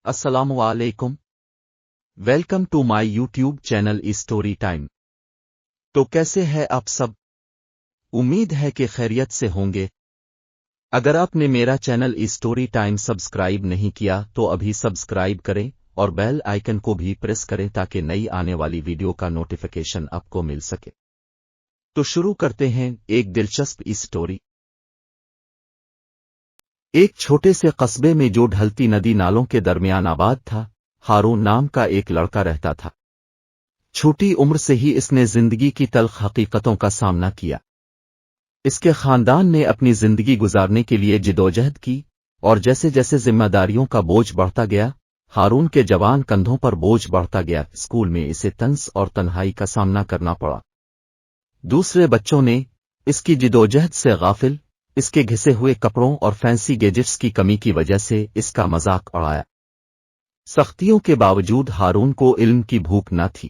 السلام علیکم، welcome to my YouTube channel story time. تو کیسے ہے آپ سب؟ امید ہے کہ خیریت سے ہوں گے۔ اگر آپ نے میرا چینل اسٹوری ٹائم سبسکرائب نہیں کیا تو ابھی سبسکرائب کریں اور بیل آئیکن کو بھی پریس کریں تاکہ نئی آنے والی ویڈیو کا نوٹیفیکیشن آپ کو مل سکے۔ تو شروع کرتے ہیں ایک دلچسپ اسٹوری۔ ایک چھوٹے سے قصبے میں جو ڈھلتی ندی نالوں کے درمیان آباد تھا، ہارون نام کا ایک لڑکا رہتا تھا۔ چھوٹی عمر سے ہی اس نے زندگی کی تلخ حقیقتوں کا سامنا کیا۔ اس کے خاندان نے اپنی زندگی گزارنے کے لیے جدوجہد کی، اور جیسے جیسے ذمہ داریوں کا بوجھ بڑھتا گیا، ہارون کے جوان کندھوں پر بوجھ بڑھتا گیا۔ اسکول میں اسے طنز اور تنہائی کا سامنا کرنا پڑا۔ دوسرے بچوں نے اس کی جدوجہد سے غافل، اس کے گھسے ہوئے کپڑوں اور فینسی گیجٹس کی کمی کی وجہ سے اس کا مذاق اڑایا۔ سختیوں کے باوجود ہارون کو علم کی بھوک نہ تھی۔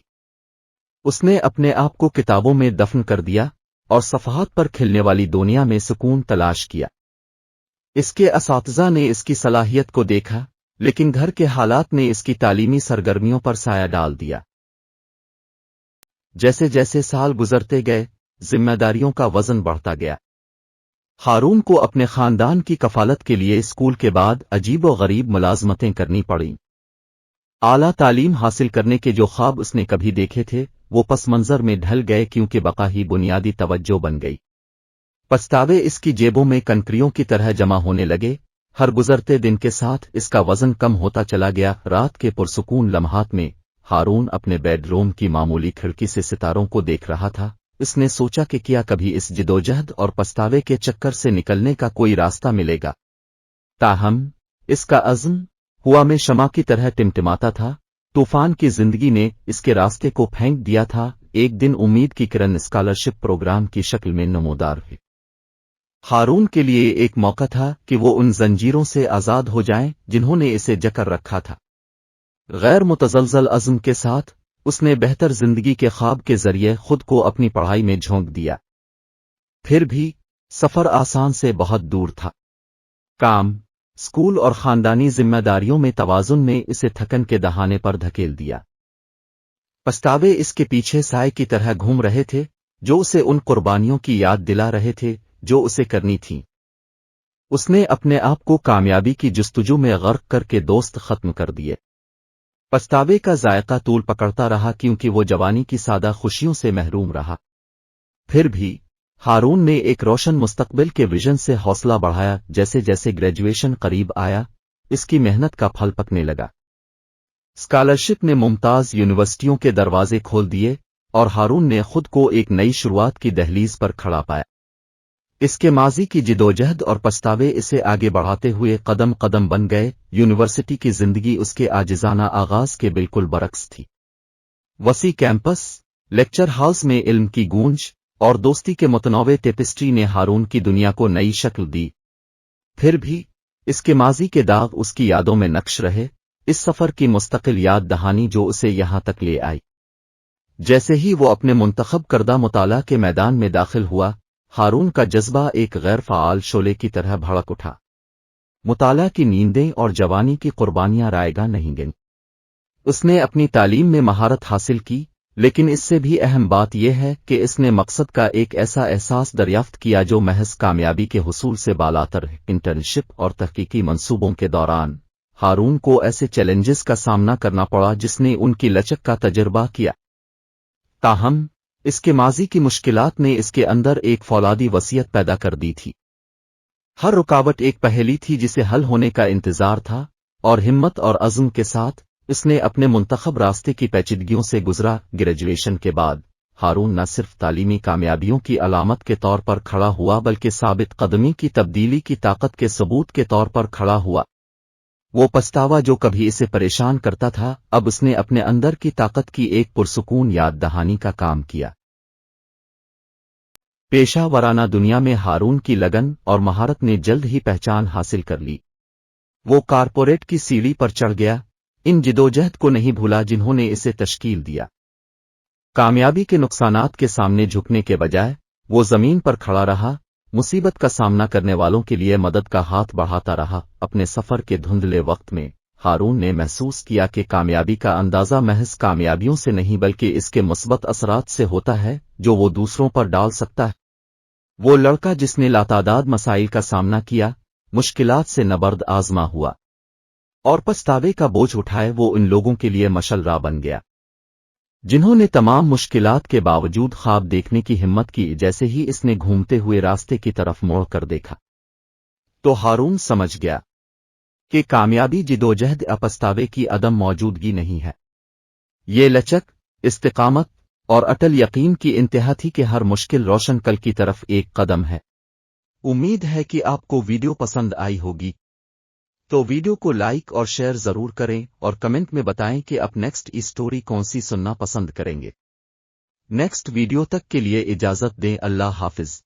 اس نے اپنے آپ کو کتابوں میں دفن کر دیا اور صفحات پر کھلنے والی دنیا میں سکون تلاش کیا۔ اس کے اساتذہ نے اس کی صلاحیت کو دیکھا، لیکن گھر کے حالات نے اس کی تعلیمی سرگرمیوں پر سایہ ڈال دیا۔ جیسے جیسے سال گزرتے گئے، ذمہ داریوں کا وزن بڑھتا گیا۔ ہارون کو اپنے خاندان کی کفالت کے لیے اسکول کے بعد عجیب و غریب ملازمتیں کرنی پڑیں۔ اعلیٰ تعلیم حاصل کرنے کے جو خواب اس نے کبھی دیکھے تھے، وہ پس منظر میں ڈھل گئے کیونکہ بقا ہی بنیادی توجہ بن گئی۔ پچھتاوے اس کی جیبوں میں کنکریوں کی طرح جمع ہونے لگے۔ ہر گزرتے دن کے ساتھ اس کا وزن کم ہوتا چلا گیا۔ رات کے پرسکون لمحات میں ہارون اپنے بیڈ روم کی معمولی کھڑکی سے ستاروں کو دیکھ رہا تھا۔ اس نے سوچا کہ کیا کبھی اس جدوجہد اور پچھتاوے کے چکر سے نکلنے کا کوئی راستہ ملے گا۔ تاہم اس کا عزم ہوا میں شمع کی طرح ٹمٹماتا تھا۔ طوفان کی زندگی نے اس کے راستے کو پھینک دیا تھا۔ ایک دن امید کی کرن اسکالرشپ پروگرام کی شکل میں نمودار ہوئی۔ ہارون کے لیے ایک موقع تھا کہ وہ ان زنجیروں سے آزاد ہو جائیں جنہوں نے اسے جکڑ رکھا تھا۔ غیر متزلزل عزم کے ساتھ اس نے بہتر زندگی کے خواب کے ذریعے خود کو اپنی پڑھائی میں جھونک دیا۔ پھر بھی سفر آسان سے بہت دور تھا۔ کام، اسکول اور خاندانی ذمہ داریوں میں توازن نے اسے تھکن کے دہانے پر دھکیل دیا۔ پچھتاوے اس کے پیچھے سائے کی طرح گھوم رہے تھے، جو اسے ان قربانیوں کی یاد دلا رہے تھے جو اسے کرنی تھیں۔ اس نے اپنے آپ کو کامیابی کی جستجو میں غرق کر کے دوست ختم کر دیے۔ پچھتاوے کا ذائقہ طول پکڑتا رہا کیونکہ وہ جوانی کی سادہ خوشیوں سے محروم رہا۔ پھر بھی ہارون نے ایک روشن مستقبل کے ویژن سے حوصلہ بڑھایا۔ جیسے جیسے گریجویشن قریب آیا، اس کی محنت کا پھل پکنے لگا۔ اسکالرشپ نے ممتاز یونیورسٹیوں کے دروازے کھول دیے اور ہارون نے خود کو ایک نئی شروعات کی دہلیز پر کھڑا پایا۔ اس کے ماضی کی جدوجہد اور پچھتاوے اسے آگے بڑھاتے ہوئے قدم قدم بن گئے۔ یونیورسٹی کی زندگی اس کے عاجزانہ آغاز کے بالکل برعکس تھی۔ وسیع کیمپس، لیکچر ہالز میں علم کی گونج اور دوستی کے متنوع ٹیپسٹری نے ہارون کی دنیا کو نئی شکل دی۔ پھر بھی اس کے ماضی کے داغ اس کی یادوں میں نقش رہے، اس سفر کی مستقل یاد دہانی جو اسے یہاں تک لے آئی۔ جیسے ہی وہ اپنے منتخب کردہ مطالعہ کے میدان میں داخل ہوا، ہارون کا جذبہ ایک غیر فعال شعلے کی طرح بھڑک اٹھا۔ مطالعہ کی نیندیں اور جوانی کی قربانیاں رائیگاں نہیں گئیں۔ اس نے اپنی تعلیم میں مہارت حاصل کی، لیکن اس سے بھی اہم بات یہ ہے کہ اس نے مقصد کا ایک ایسا احساس دریافت کیا جو محض کامیابی کے حصول سے بالاتر ہے۔ انٹرنشپ اور تحقیقی منصوبوں کے دوران ہارون کو ایسے چیلنجز کا سامنا کرنا پڑا جس نے ان کی لچک کا تجربہ کیا۔ تاہم اس کے ماضی کی مشکلات نے اس کے اندر ایک فولادی وصیت پیدا کر دی تھی۔ ہر رکاوٹ ایک پہیلی تھی جسے حل ہونے کا انتظار تھا، اور ہمت اور عزم کے ساتھ اس نے اپنے منتخب راستے کی پیچیدگیوں سے گزرا۔ گریجویشن کے بعد ہارون نہ صرف تعلیمی کامیابیوں کی علامت کے طور پر کھڑا ہوا بلکہ ثابت قدمی کی تبدیلی کی طاقت کے ثبوت کے طور پر کھڑا ہوا۔ وہ پچھتاوا جو کبھی اسے پریشان کرتا تھا، اب اس نے اپنے اندر کی طاقت کی ایک پرسکون یاد دہانی کا کام کیا۔ پیشہ ورانہ دنیا میں ہارون کی لگن اور مہارت نے جلد ہی پہچان حاصل کر لی۔ وہ کارپوریٹ کی سیڑھی پر چڑھ گیا، ان جدوجہد کو نہیں بھولا جنہوں نے اسے تشکیل دیا۔ کامیابی کے نقصانات کے سامنے جھکنے کے بجائے وہ زمین پر کھڑا رہا، مصیبت کا سامنا کرنے والوں کے لیے مدد کا ہاتھ بڑھاتا رہا۔ اپنے سفر کے دھندلے وقت میں ہارون نے محسوس کیا کہ کامیابی کا اندازہ محض کامیابیوں سے نہیں بلکہ اس کے مثبت اثرات سے ہوتا ہے جو وہ دوسروں پر ڈال سکتا ہے۔ وہ لڑکا جس نے لاتعداد مسائل کا سامنا کیا، مشکلات سے نبرد آزما ہوا اور پچھتاوے کا بوجھ اٹھائے، وہ ان لوگوں کے لیے مشعل راہ بن گیا جنہوں نے تمام مشکلات کے باوجود خواب دیکھنے کی ہمت کی۔ جیسے ہی اس نے گھومتے ہوئے راستے کی طرف موڑ کر دیکھا تو ہارون سمجھ گیا کہ کامیابی جدوجہد پچھتاوے کی عدم موجودگی نہیں ہے، یہ لچک، استقامت اور اٹل یقین کی انتہا تھی کہ ہر مشکل روشن کل کی طرف ایک قدم ہے۔ امید ہے کہ آپ کو ویڈیو پسند آئی ہوگی، تو ویڈیو کو لائک اور شیئر ضرور کریں اور کمنٹ میں بتائیں کہ آپ نیکسٹ اسٹوری کون سی سننا پسند کریں گے۔ نیکسٹ ویڈیو تک کے لیے اجازت دیں، اللہ حافظ۔